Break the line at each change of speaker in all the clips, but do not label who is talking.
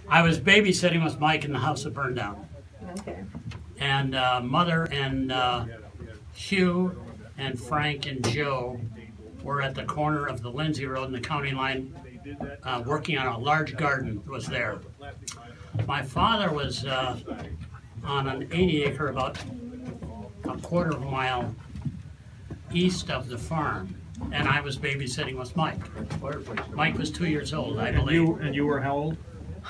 I was babysitting with Mike in the house that burned down.
Okay.
And Mother and Hugh and Frank and Joe were at the corner of the Lindsay Road and the county line working on a large garden that was there. My father was on an 80-acre, about a quarter of a mile east of the farm, and I was babysitting with Mike. Mike was 2 years old, I believe.
And you were how old?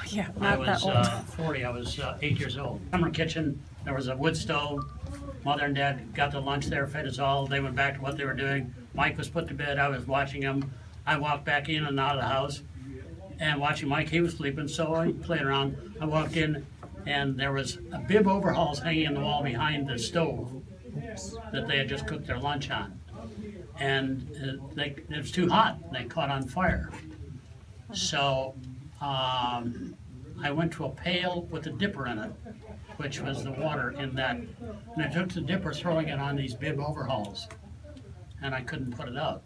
Yeah,
I
not
was
that old.
40. I was 8 years old. Summer kitchen. There was a wood stove. Mother and Dad got the lunch there, fed us all. They went back to what they were doing. Mike was put to bed. I was watching him. I walked back in and out of the house and watching Mike. He was sleeping, so I played around. I walked in, and there was a bib overalls hanging in the wall behind the stove that they had just cooked their lunch on. And it was too hot. They caught on fire. So I went to a pail with a dipper in it, which was the water in that. And I took the dipper, throwing it on these bib overhauls, and I couldn't put it out.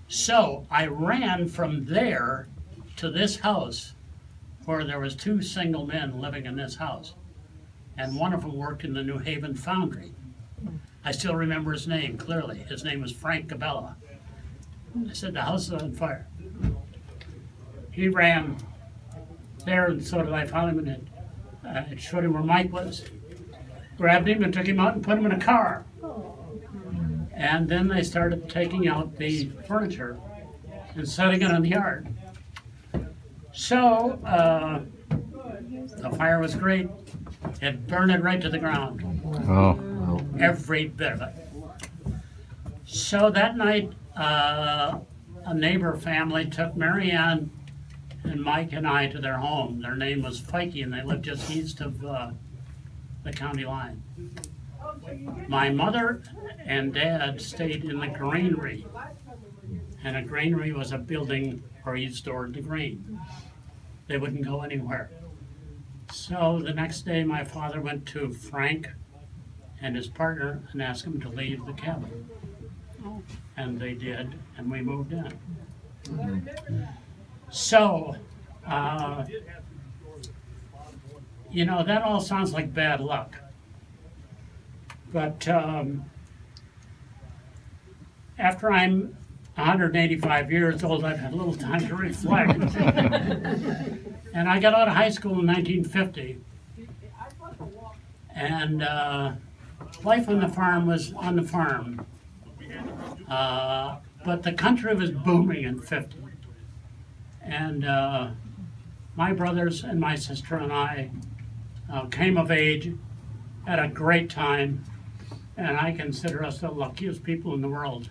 So I ran from there to this house where there was 2 single men living in this house. And one of them worked in the New Haven foundry. I still remember his name clearly. His name was Frank Cabela. I said, the house is on fire. He ran there, and so did I. Found him, and showed him where Mike was. Grabbed him and took him out and put him in a car. And then they started taking out the furniture and setting it in the yard. So the fire was great. It burned it right to the ground.
Oh.
Every bit of it. So that night, a neighbor family took Mary Ann and Mike and I to their home. Their name was Fikey, and they lived just east of the county line. My mother and Dad stayed in the granary, and a granary was a building where you stored the grain. They wouldn't go anywhere. So the next day, my father went to Frank and his partner and asked them to leave the cabin. And they did, and we moved in. So, you know, that all sounds like bad luck. But after I'm 185 years old, I've had a little time to reflect. And I got out of high school in 1950. And life on the farm was on the farm. But the country was booming in 50. And my brothers and my sister and I came of age at a great time, and I consider us the luckiest people in the world.